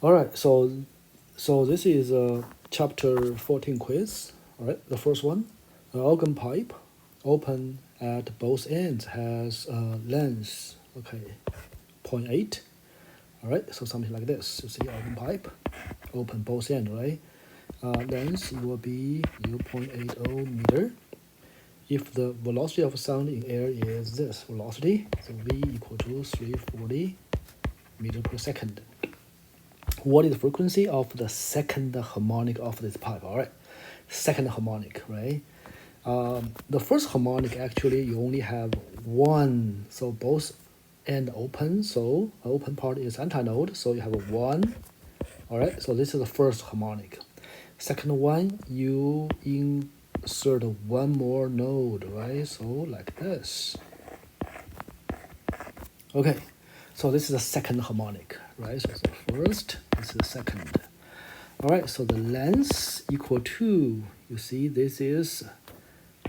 All right, so this is chapter 14 quiz. All right, the first one, an organ pipe, open at both ends, has a length, okay, 0.8. All right, so something like this. You see, organ pipe, open both ends, right? Length will be 0.80 meter. If the velocity of sound in air is this velocity, so v equal to 340 meter per second. What is the frequency of the second harmonic of this pipe? All right, second harmonic, right? The first harmonic, actually you only have one, so both end open, so open part is antinode, so you have a one. All right, so this is the first harmonic. Second one, you insert one more node, right? So like this. Okay, so this is the second harmonic, right? So it's the first, this is the second. All right, so the length equal to, you see, this is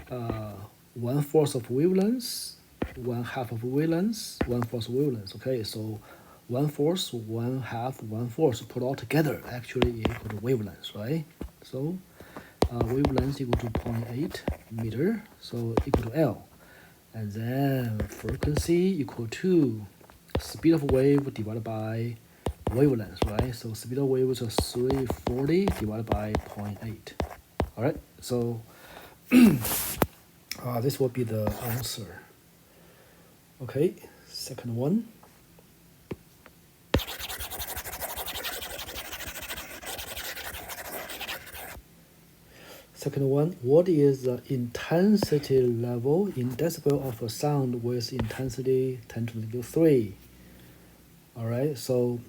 1/4 of wavelength, 1/2 of wavelength, 1/4 wavelength. Okay, so 1/4, 1/2, 1/4 put all together actually equal to wavelength, right? So wavelength equal to 0.8 meter, so equal to L. And then frequency equal to speed of wave divided by wavelength, right? So speed of wave is 340 divided by 0.8. All right, so this will be the answer. Okay, second one. Second one, what is the intensity level in decibel of a sound with intensity 10 to the negative 3? All right, so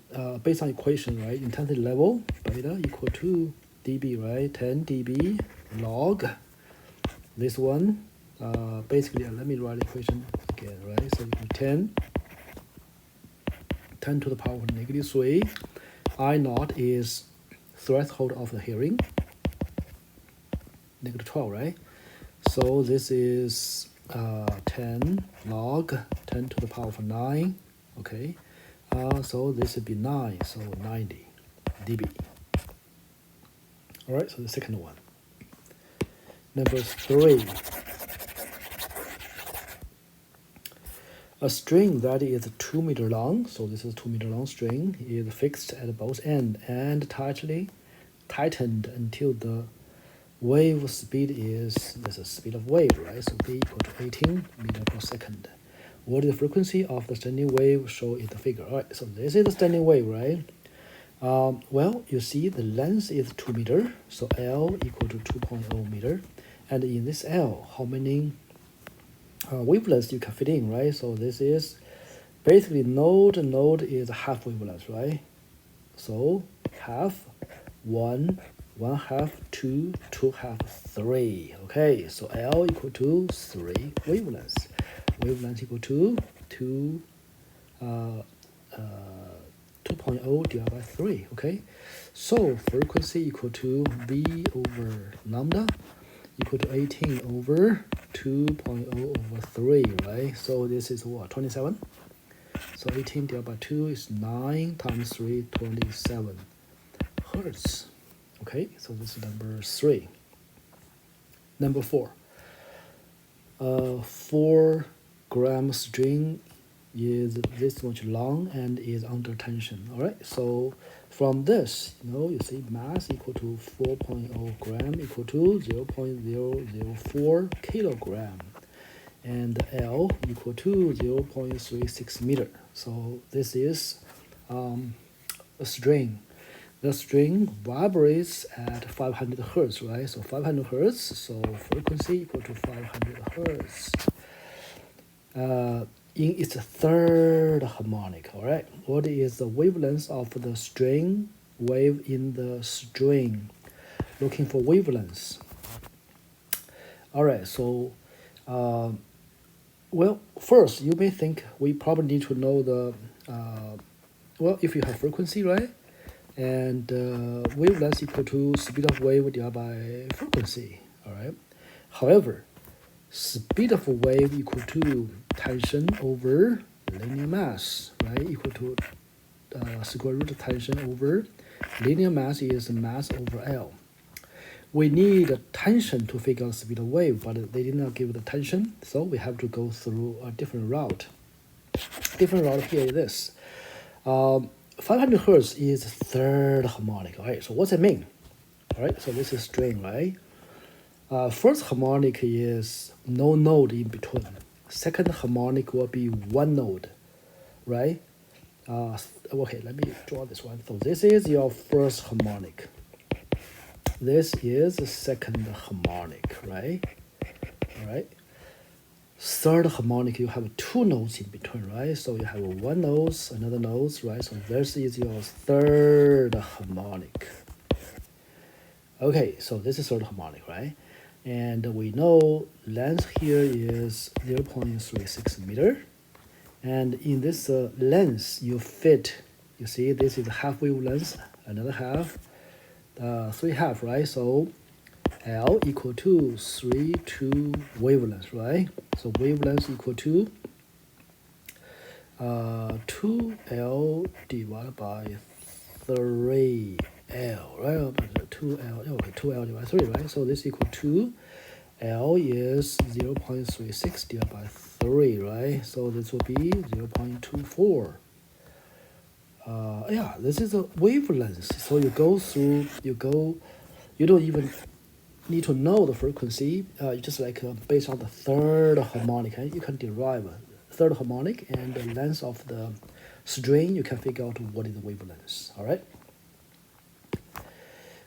based on equation, right, intensity level, beta equal to dB, right, 10 dB log. This one, basically, let me write the equation again, right, so equal to 10 to the power of negative 3. I naught is threshold of the hearing, negative 12, right? So this is 10 log 10 to the power of 9, okay? So this would be 9, so 90 dB. All right, so the second one. Number 3. A string that is 2 meter long, so this is 2 meter long string, is fixed at both ends and tightened until the wave speed is, this is speed of wave, right? So v equal to 18 meter per second. What is the frequency of the standing wave? Show in the figure. All right, so this is the standing wave, right? Well, you see the length is 2 meter, so L equal to 2.0 meter. And in this L, how many wavelengths you can fit in, right? So this is basically node is half wavelength, right? So half, 1, 1/2, 2, 2/2, 3. Okay, so L equal to 3 wavelengths. Wavelength equal to 2.0 divided by 3. Okay, so frequency equal to V over lambda equal to 18 over 2.0 over 3, right? So this is what, 27? So 18 divided by 2 is 9 times 3, 27 hertz. Okay, so this is number 3. Number 4. 4-gram string is this much long and is under tension. All right, so from this, you see mass equal to 4.0 gram equal to 0.004 kilogram, and L equal to 0.36 meter. So this is a string. The string vibrates at 500 hertz, right? So 500 hertz, so frequency equal to 500 hertz. In its third harmonic, all right? What is the wavelength of the string wave in the string? Looking for wavelengths. All right, so, well, first, you may think we probably need to know the, well, if you have frequency, right? And wavelength equal to speed of wave divided by frequency, all right? However, speed of wave equal to tension over linear mass, right? Equal to square root tension over linear mass is mass over L. We need tension to figure out the speed of wave, but they did not give the tension, so we have to go through a different route. Different route here is this. 500 hertz is third harmonic, right? So what's it mean? All right, so this is string, right? First harmonic is no node in between. Second harmonic will be one node, right? Okay, let me draw this one. So this is your first harmonic. This is the second harmonic, right? All right. Third harmonic, you have two nodes in between, right? So you have one node, another node, right? So this is your third harmonic. Okay, so this is third harmonic, right? And we know length here is 0.36 meter. And in this length, you fit, you see, this is half wavelength, another half, 3 half, right? So L equal to 3 2 wavelength, right? So wavelength equal to 2L divided by 3L, right? 2L, okay, 2L divided by 3, right? So this equal to L is 0.36 divided by 3, right? So this will be 0.24. Yeah, this is a wavelength. So you go through, you don't even need to know the frequency. You just like based on the third harmonic, you can derive a third harmonic and the length of the string. You can figure out what is the wavelength. All right.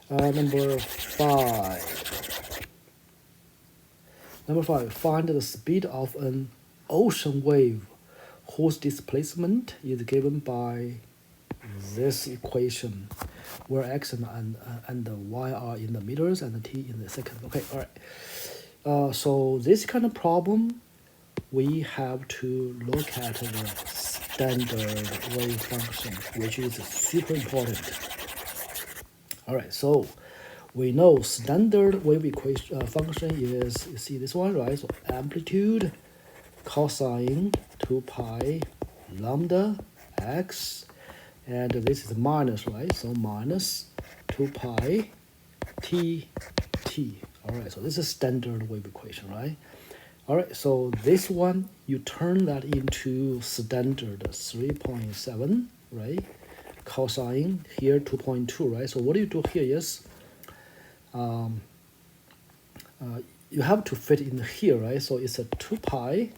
Number 5. Number 5. Find the speed of an ocean wave whose displacement is given by this equation, where x and y are in the meters and the t in the seconds. Okay, all right. So this kind of problem, we have to look at the standard wave function, which is super important. All right, so we know standard wave equation function is, you see this one, right? So amplitude cosine 2 pi lambda x, and this is minus, right? So minus 2 pi t. All right, so this is standard wave equation, right? All right, so this one, you turn that into standard 3.7, right? Cosine here 2.2, right? So what you do here is you have to fit in here, right? So it's a 2 pi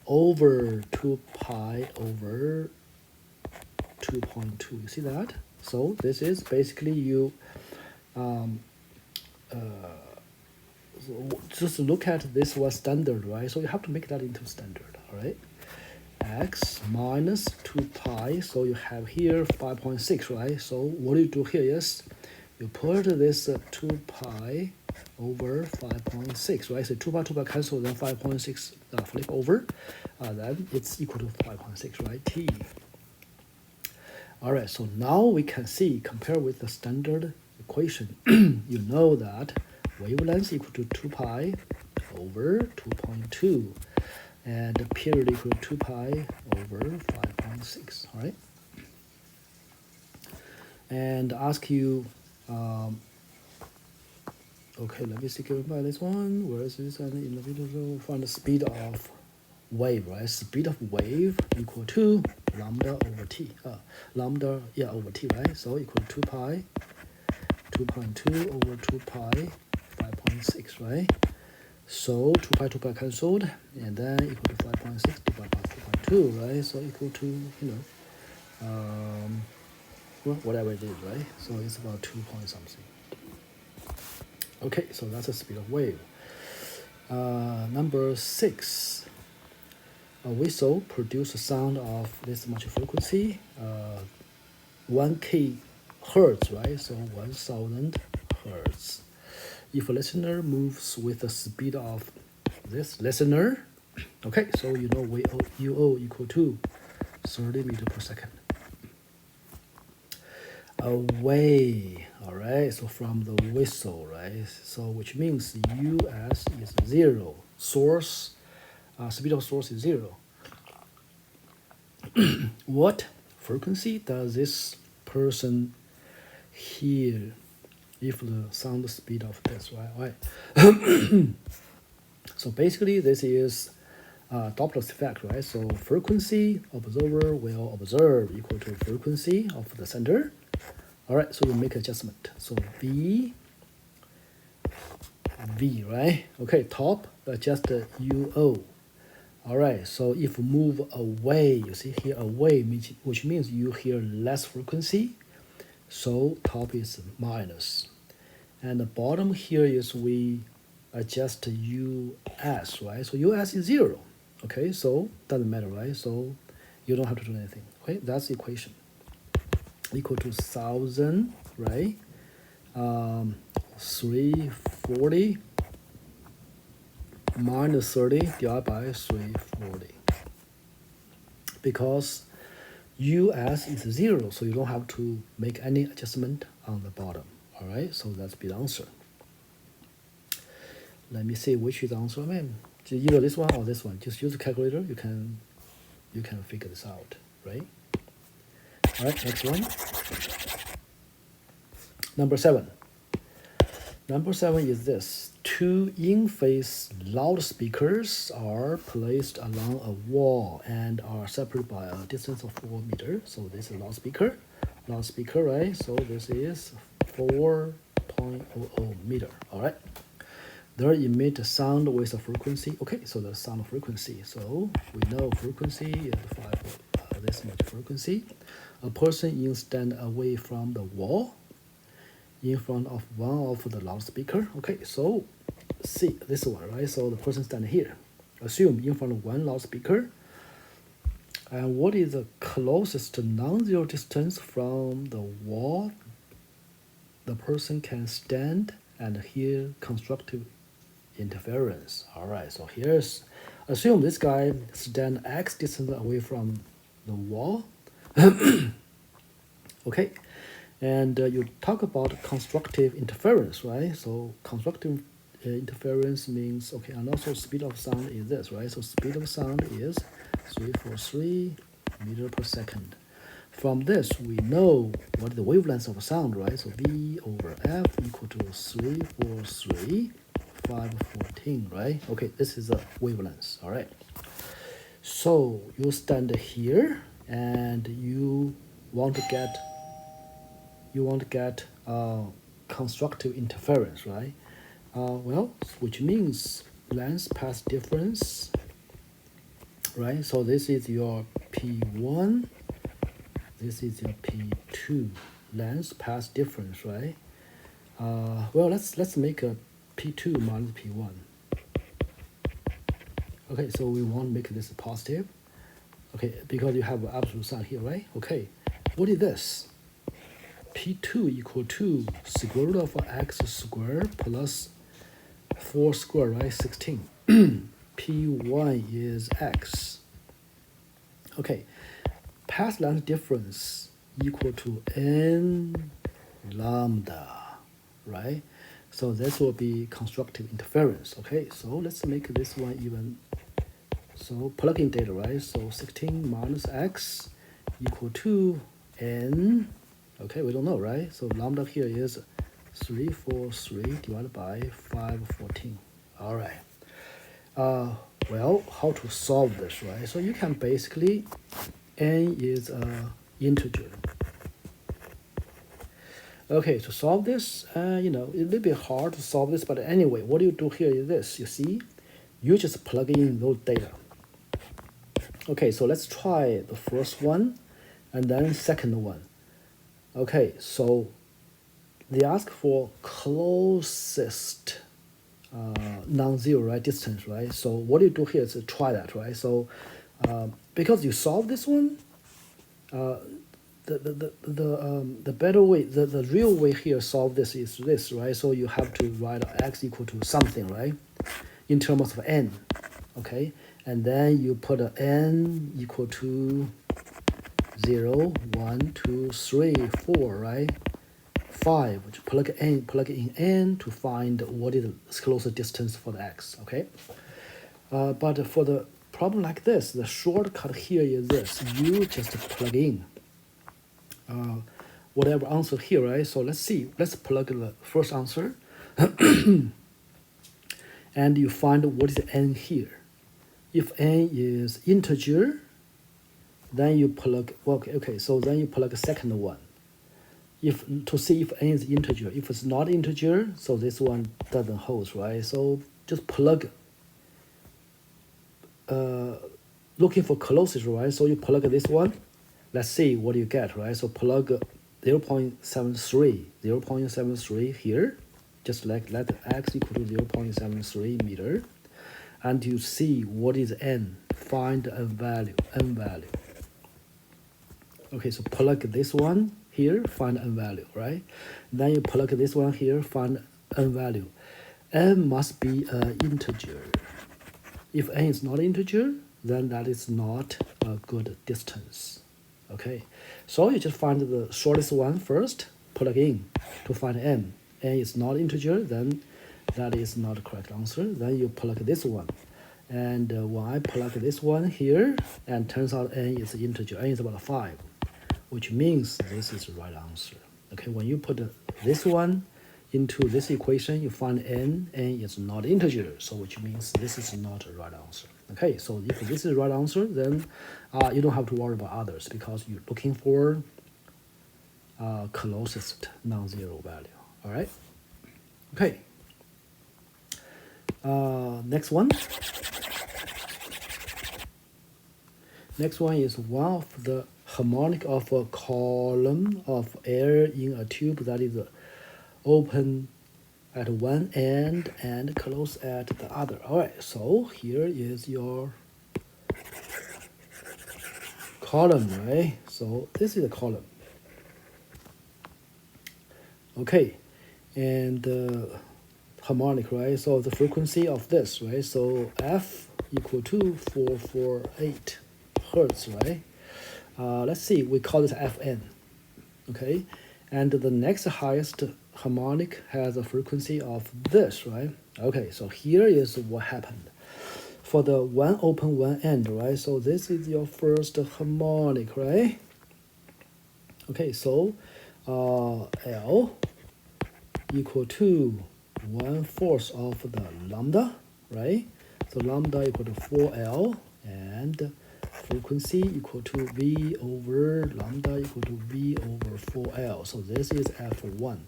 over 2 pi over 2.2. You see that? So this is basically you so just look at this one standard, right? So you have to make that into standard, all right? X minus 2 pi, so you have here 5.6, right? So what you do here is you put this 2 pi over 5.6, right? So 2 pi cancel, then 5.6 flip over, then it's equal to 5.6, right? T. All right, so now we can see, compare with the standard equation, you know that wavelength equal to 2 pi over 2.2, and the period equal to 2 pi over 5.6, all right? And ask you, okay, let me see, given by this one, where is this, and in the video, find the speed of wave, right? Speed of wave equal to lambda over t, lambda, yeah, over t, right? So equal to 2 pi, 2.2 over 2 pi, 5.6, right? So 2 pi cancelled, and then equal to 5.6 divided by 2.2, right? So equal to, you know, well, whatever it is, right? So it's about 2 point something. Okay, so that's the speed of wave. Number 6. A whistle produces a sound of this much frequency, 1k hertz, right? So 1000 hertz. If a listener moves with the speed of this listener, okay, so you know UO equal to 30 meters per second. Away, all right, so from the whistle, right? So which means US is 0. Source, speed of source is 0. What frequency does this person hear if the sound speed of this, right? So basically, this is Doppler's effect, right? So frequency observer will observe equal to frequency of the center. All right, so you make adjustment. So V, right? Okay, top, adjust UO. All right, so if move away, you see here away, which means you hear less frequency. So top is minus. And the bottom here is we adjust US, right? So US is 0. Okay, so doesn't matter, right? So you don't have to do anything. Okay, that's the equation. Equal to 1000, right? 340 minus 30 divided by 340. Because US is 0, so you don't have to make any adjustment on the bottom. All right, so that's be the answer. Let me see which is the answer. Man, either this one or this one. Just use the calculator. You can figure this out, right? All right, next one. Number 7. Number 7 is this. 2 in-phase loudspeakers are placed along a wall and are separated by a distance of 4 meters. So this is loudspeaker, right? So this is 4.00 meter. All right. They emit sound with a frequency. Okay, so the sound frequency. So we know frequency is 5. This much frequency. A person is stand away from the wall, in front of one of the loudspeaker. Okay, so see this one, right? So the person stand here. Assume in front of one loudspeaker. And what is the closest non-zero distance from the wall the person can stand and hear constructive interference? All right, so here's, assume this guy stand X distance away from the wall. Okay, and you talk about constructive interference, right? So constructive interference means, okay, and also speed of sound is this, right? So speed of sound is 343 meter per second. From this, we know what the wavelength of sound, right? So V over F equal to 343, 514, right? Okay, this is the wavelength, all right? So you stand here and you want to get constructive interference, right? Well, which means length path difference, right? So this is your P1, this is your P2, length path difference, right? Well, let's make a P2 minus P1. Okay, so we want to make this positive. Okay, because you have absolute sign here, right? Okay, what is this? P2 equal to square root of x squared plus 4 squared, right? 16. P1 is x. Okay, path length difference equal to n lambda, right? So this will be constructive interference. Okay, so let's make this one even. So plug in data, right? So 16 minus x equal to n. Okay, we don't know, right? So lambda here is 343 divided by 514. All right. Well, how to solve this, right? So you can basically, n is a integer. Okay, to solve this, it's a little bit hard to solve this, but anyway, what you do here is this. You see, you just plug in those data. Okay, so let's try the first one and then second one. Okay, so they ask for closest non-zero, right, distance, right? So what you do here is try that, right? So because you solve this one, the better way, the real way here solve this is this, right? So you have to write x equal to something, right? In terms of n, okay? And then you put a n equal to 0, 1, 2, 3, 4, right? 5, which plug in n to find what is the closest distance for the x, okay? But for the problem like this, the shortcut here is this. You just plug in. whatever answer here, right? So let's see. Let's plug the first answer, and you find what is n here. If n is integer, then you plug. Okay. So then you plug a second one. If to see if n is integer. If it's not integer, so this one doesn't hold, right? So just plug. Looking for closest, right? So you plug this one. Let's see what you get, right? So plug 0.73, 0.73 here, just like let x equal to 0.73 meter, and you see what is n. Find n value. Okay, so plug this one here, find n value, right? Then you plug this one here, find n value. N must be an integer. If n is not integer, then that is not a good distance. Okay, so you just find the shortest one first, plug in to find n. N is not integer, then that is not the correct answer. Then you plug this one. And when I plug this one here, and turns out n is integer, n is about 5, which means this is the right answer. Okay, when you put this one into this equation, you find n is not integer, so which means this is not the right answer. Okay, so if this is the right answer, then you don't have to worry about others because you're looking for closest non-zero value. All right. Okay. Next one. Next one is one of the harmonic of a column of air in a tube that is open at one end and close at the other. All right, so here is your column, right? So this is a column. Okay, and harmonic, right? So the frequency of this, right? So F equal to 448 hertz, right? Let's see, we call this Fn, okay? And the next highest harmonic has a frequency of this, right? Okay, so here is what happened. For the one open, one end, right? So this is your first harmonic, right? Okay, so L equal to 1/4 of the lambda, right? So lambda equal to 4L, and frequency equal to V over lambda equal to V over 4L. So this is F1.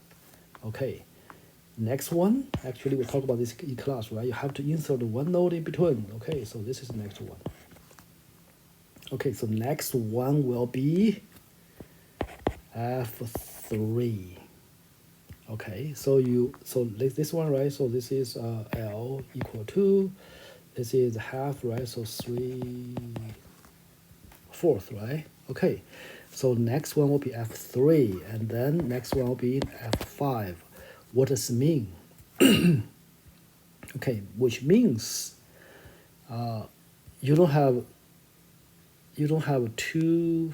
Okay. Next one, actually we talk about this in class, right? You have to insert one node in between. Okay, so this is the next one. Okay, so next one will be F3. Okay, so this one, right? So this is L equal to, this is half, right? So 3/4, right? Okay, so next one will be F3, and then next one will be F5. What does it mean? Okay, which means you don't have two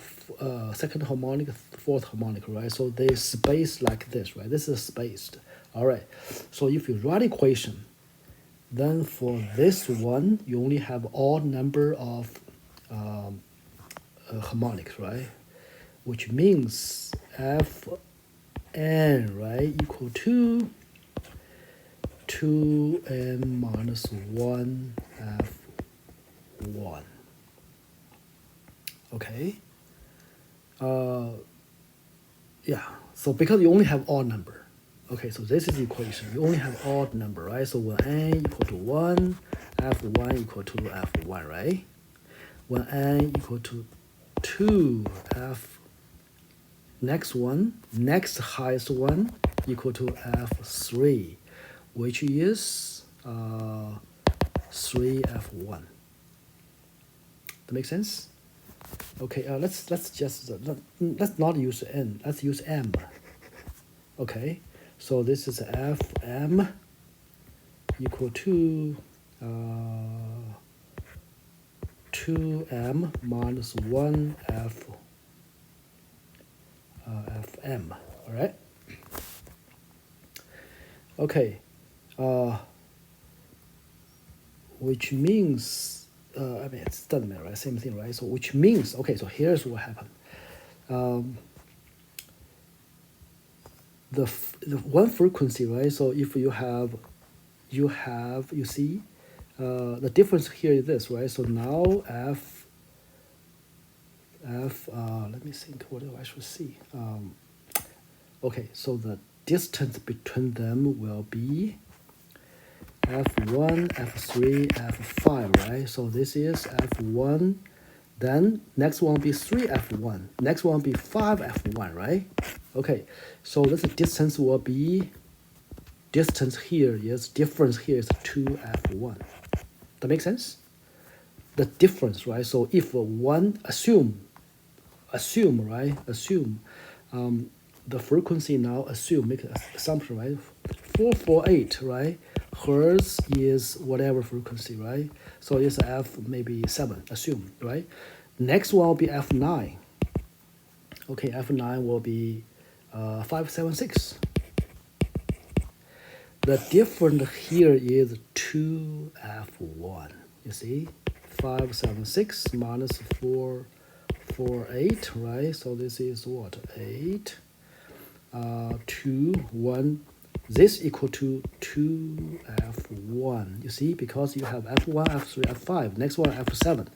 second harmonic, fourth harmonic, right? So they space like this, right? This is spaced. All right. So if you write equation, then for this one you only have odd number of harmonics, right? Which means Fn, right, equal to 2n minus 1 F1. Okay. Yeah. So because you only have odd number. Okay, so this is the equation. You only have odd number, right? So when n equal to 1, F1 equal to F1, right? When n equal to 2, next highest one equal to F3, which is 3F1. That makes sense? Okay, let's not use n. Let's use m. Okay, so this is Fm equal to 2m minus 1 Fm. All right. Okay, which means. I mean, it doesn't matter, right? Same thing, right? So which means, okay, so here's what happened. the one frequency, right? So if you see, the difference here is this, right? So now let me think, what do I should see? Okay, so the distance between them will be f1, f3, f5, right? So this is f1, then next one will be 3f1, next one will be 5f1, right? Okay, so this distance will be, distance here is, difference here is 2f1. That makes sense? The difference, right? So if one, assume, right? Assume, the frequency now, make an assumption, right? 448, right? Hertz is whatever frequency, right? So it's f maybe 7, assume, right? Next one will be f9. Okay, f9 will be 576. The difference here is 2f1. You see, 576 minus 448, right? So this is what, 8, 2, 1. This equal to 2f1. You see, because you have f1, f3, f5. Next one, f7.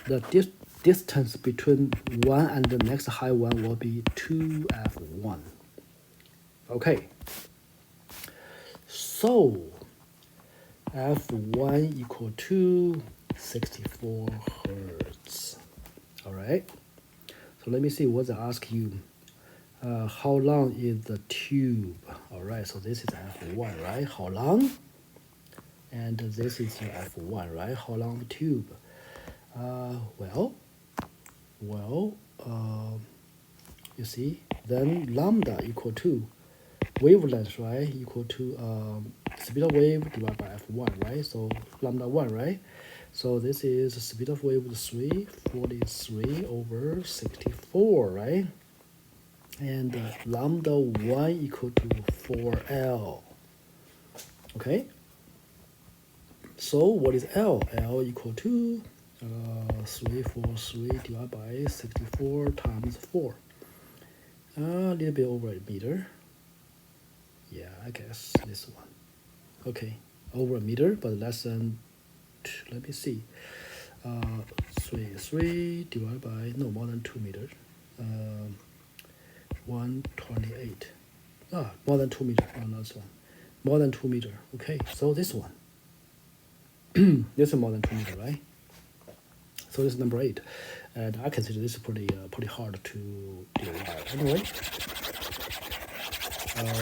The distance between one and the next high one will be 2f1. Okay. So f1 equal to 64 hertz. All right. So let me see what they ask you. How long is the tube? All right. So this is f1, right? How long? And this is your f1, right? How long the tube? You see, then lambda equal to wavelength, right? Equal to speed of wave divided by f1, right? So lambda 1, right? So this is speed of wave 343 over 64, right? And lambda 1 equal to 4L. Okay? So what is L? L equal to 343 divided by 64 times 4. A little bit over a meter. Yeah, I guess this one. Okay, over a meter, but less than, let me see. 3 divided by, no, more than 2 meters. 128. More than 2 meters. Oh, not this one. More than 2 meters. Okay, so this one. This is more than 2 meters, right? So this is number 8. And I consider this pretty hard to deal with. Anyway,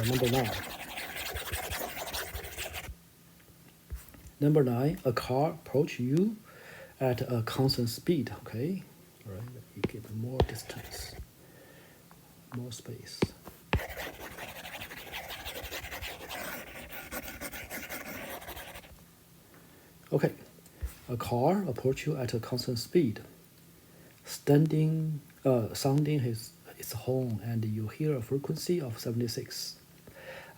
number 9. Number 9, a car approach you at a constant speed. Okay, all right. You give more distance, more space. Okay, a car approach you at a constant speed, sounding its horn, and you hear a frequency of 76.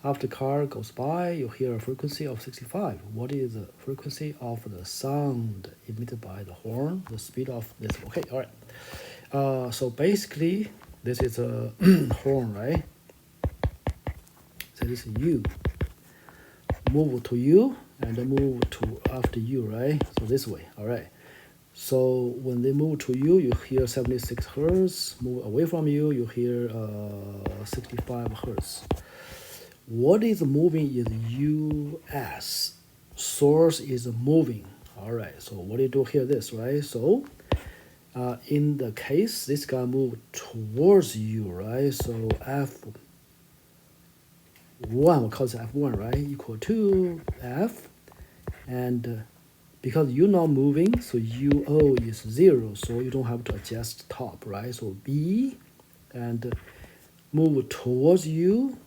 After the car goes by, you hear a frequency of 65. What is the frequency of the sound emitted by the horn? The speed of this. Okay, all right. So basically, this is a horn, right? So this is you. Move to you and then move to after you, right? So this way, all right. So when they move to you, you hear 76 hertz. Move away from you, you hear 65 hertz. What is moving is US. Source is moving. All right, so what do you do here? This, right? So in the case, this guy moved towards you, right? So F1, we'll call this F1, right? Equal to F. And because you're not moving, so UO is 0, so you don't have to adjust top, right? So B and move towards you.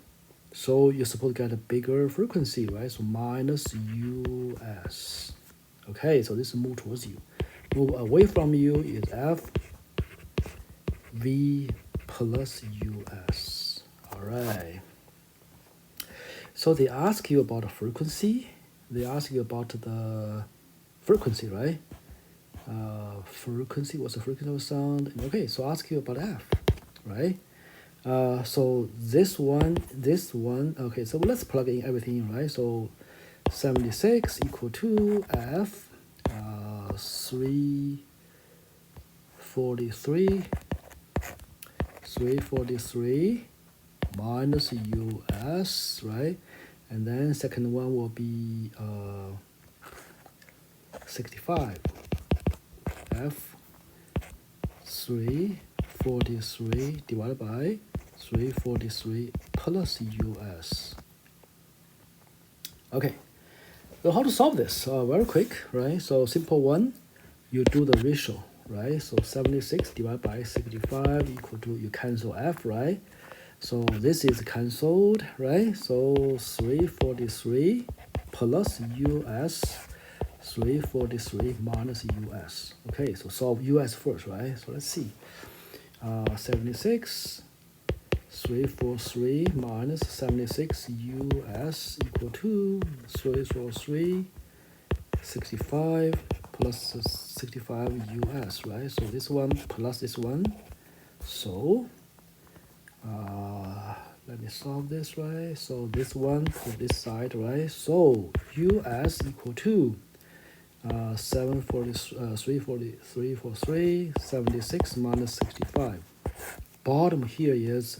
So you're supposed to get a bigger frequency, right? So minus US. Okay, so this is move towards you. Move away from you is F V plus US. All right. So they ask you about the frequency. They ask you about the frequency, right? Frequency, what's the frequency of sound? Okay, so ask you about F, right? So this one, okay, so let's plug in everything in, right? So 76 equal to F 343 minus US, right? And then second one will be 65 F 343 divided by 343 plus US. Okay, so how to solve this? Very quick, right? So simple one, you do the ratio, right? So 76 divided by 65 equal to, you cancel F, right? So this is cancelled, right? So 343 plus US, 343 minus US. Okay, so solve US first, right? So let's see. 76, 343 minus 76 US equal to 343, 65 plus 65 US, right? So this one plus this one. So let me solve this, right? So this one to this side, right? So US equal to 343 76 minus 65. Bottom here is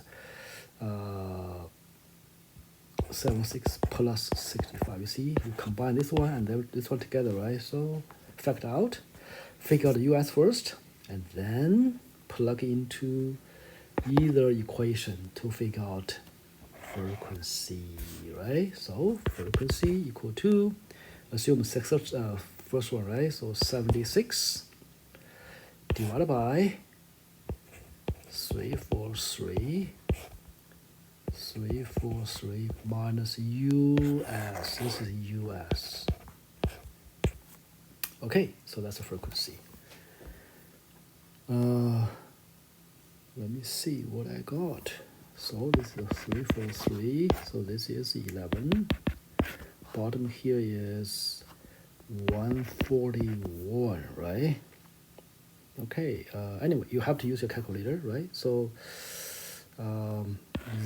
76 plus 65. You see, you combine this one and this one together, right? So factor out, figure out the US first, and then plug into either equation to figure out frequency, right? So frequency equal to, assume first one, right? So 76 divided by 343 minus US. This is US. Okay, so that's the frequency. Let me see what I got. So this is 343. So this is 11. Bottom here is 141, right? Okay. Anyway, you have to use your calculator, right? So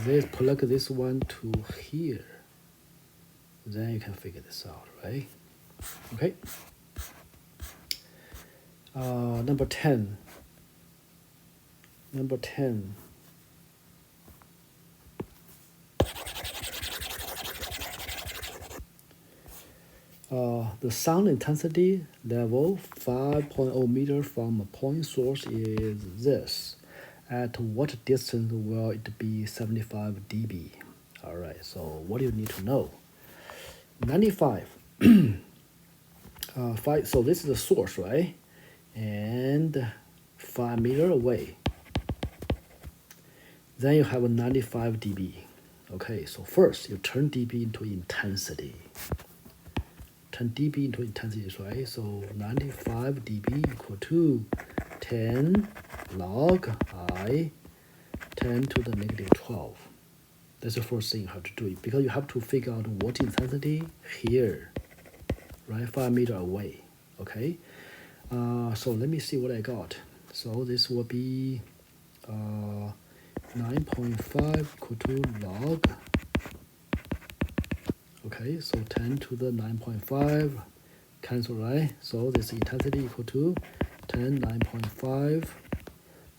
this, plug this one to here. Then you can figure this out, right? Okay. Number 10. Number 10. The sound intensity level 5.0 meter from a point source is this. At what distance will it be 75 dB? All right, so what do you need to know? 95. 5, so this is the source, right? And 5 meter away. Then you have a 95 dB. Okay, so first you turn dB into intensity. Turn dB into intensity, right? So 95 dB equal to 10 log I 10 to the negative 12. That's the first thing you have to do, because you have to figure out what intensity here, right? 5 meter away, okay? So let me see what I got. So this will be 9.5 equal to log. Okay, so 10 to the 9.5 cancel, right? So this intensity equal to 10 9.5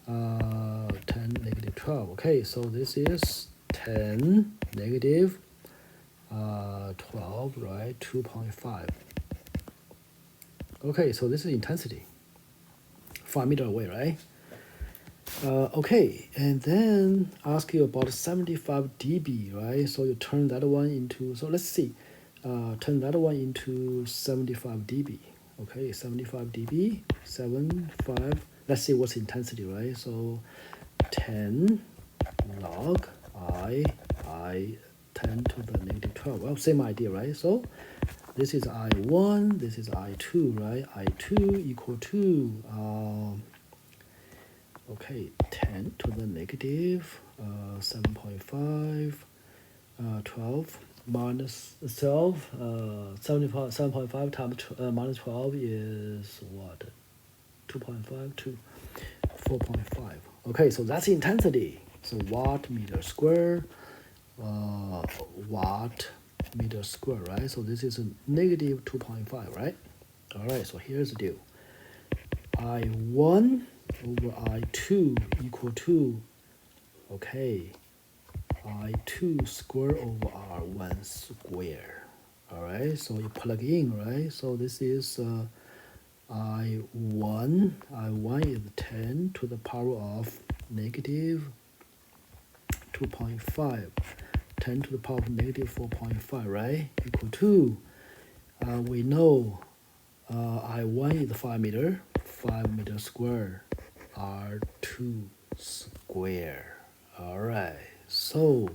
10 negative 12. Okay, so this is 10 negative 12, right? 2.5. Okay, so this is intensity 5 meter away, right? Okay, and then ask you about 75 dB, right? So you turn that one into, so let's see, turn that one into 75 dB. Okay, 75 dB, 75. Let's see what's intensity, right? So 10 log I 10 to the negative 12. Well, same idea, right? So this is I1, this is I2, right? I2 equal to okay, 10 to the negative 7.5, 12 minus 12, 7.5 times minus 12 is what? 2.5 to 4.5. Okay, so that's intensity. So watt meter square, watt meter square, right? So this is a negative 2.5, right? All right, so here's the deal. I1 over I2 equal to, okay, I2 square over R1 square. All right, so you plug in, right? So this is I1 is 10 to the power of negative 2.5, 10 to the power of negative 4.5, right? Equal to, we know I1 is 5 meter, 5 meter square, R2 square. All right, so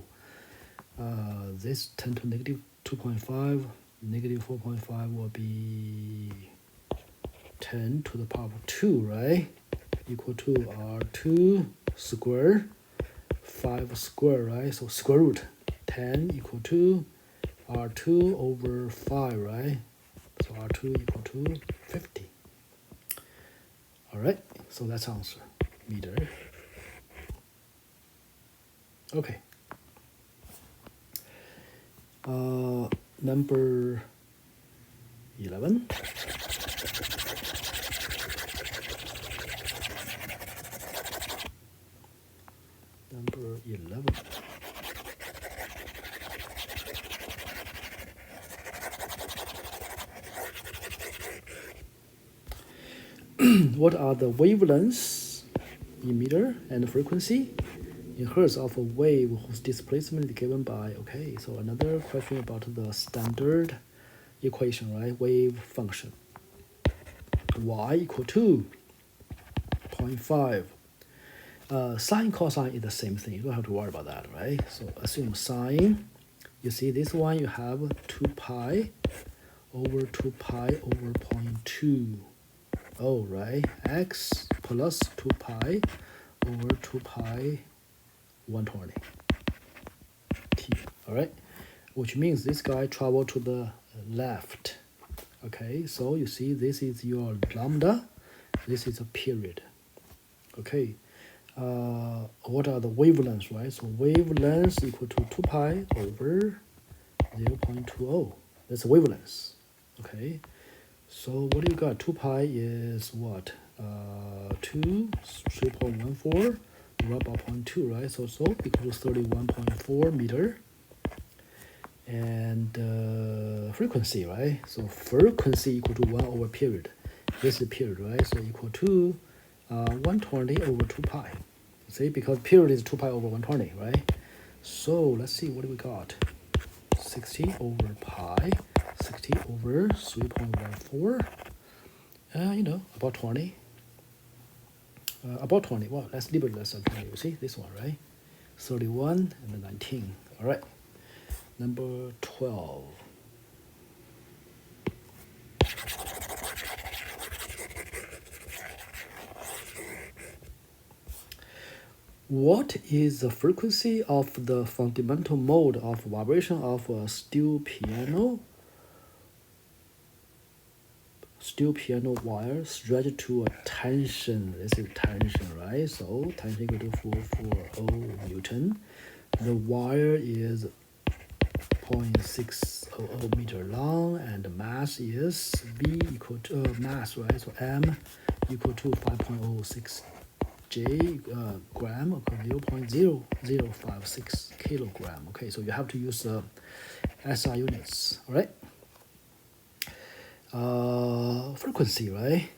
this 10 to negative 2.5, negative 4.5 will be 10 to the power of 2, right? Equal to R2 square, 5 square, right? So square root 10 equal to R2 over 5, right? So R2 equal to 50. All right, so that's answer, meter. Okay. Number 11. Number 11. What are the wavelengths in meter and frequency in hertz of a wave whose displacement is given by, okay, so another question about the standard equation, right? Wave function. Y equal to 0.5. Sine cosine is the same thing. You don't have to worry about that, right? So assume sine. You see this one, you have 2 pi over 2 pi over 0.2. Oh, right? X plus 2 pi over 2 pi 120. T, all right? Which means this guy travel to the left. Okay, so you see this is your lambda. This is a period. Okay. What are the wavelengths, right? So wavelength equal to 2 pi over 0.20. That's wavelength. Okay. So what do you got? 2 pi is what? 3.14 divided by 0.2, right? So equal to 31.4 meter. And frequency, right? So frequency equal to 1 over period. This is the period, right? So equal to 120 over 2 pi. See, because period is 2 pi over 120, right? So let's see, what do we got? 60 over pi, 60 over 3.14. About 20. About 20. Well, let's leave it less than 20. You see this one, right? 31 and then 19. All right. Number 12. What is the frequency of the fundamental mode of vibration of a steel piano wire stretched to a tension? This is tension, right? So tension equal to 440 Newton. The wire is 0.600 meter long, and the mass is V equal to mass, right? So M equal to 5.06 gram, okay, 0.0056 kilogram. Okay, so you have to use SI units, all right? Frequency, right?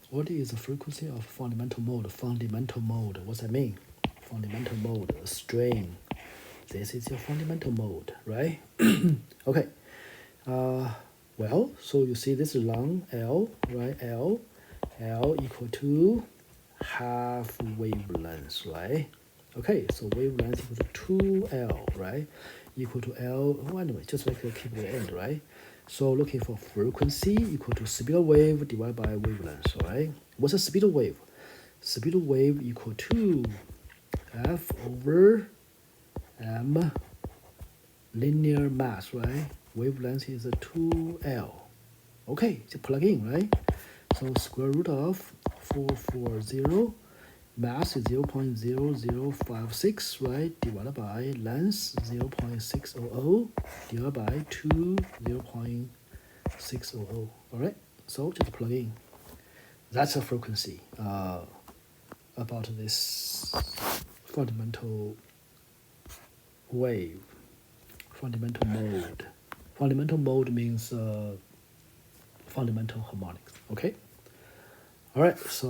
What is the frequency of fundamental mode? Fundamental mode, what's that mean? Fundamental mode, strain. This is your fundamental mode, right? Okay. Well, so you see this is long L, right? L equal to half wavelength, right? Okay, so wavelength equal to 2L, right? Equal to L, oh, anyway, just like keep the end, right? So looking for frequency equal to speed of wave divided by wavelength, right? What's the speed of wave? Speed of wave equal to F over M linear mass, right? Wavelength is a 2L. Okay, just plug in, right? So square root of 440 mass is 0.0056, right, divided by length 0.600 divided by 2 0.600. All right, so just plug in. That's a frequency about this fundamental wave, fundamental mode. Fundamental mode means fundamental harmonics. Okay. All right, so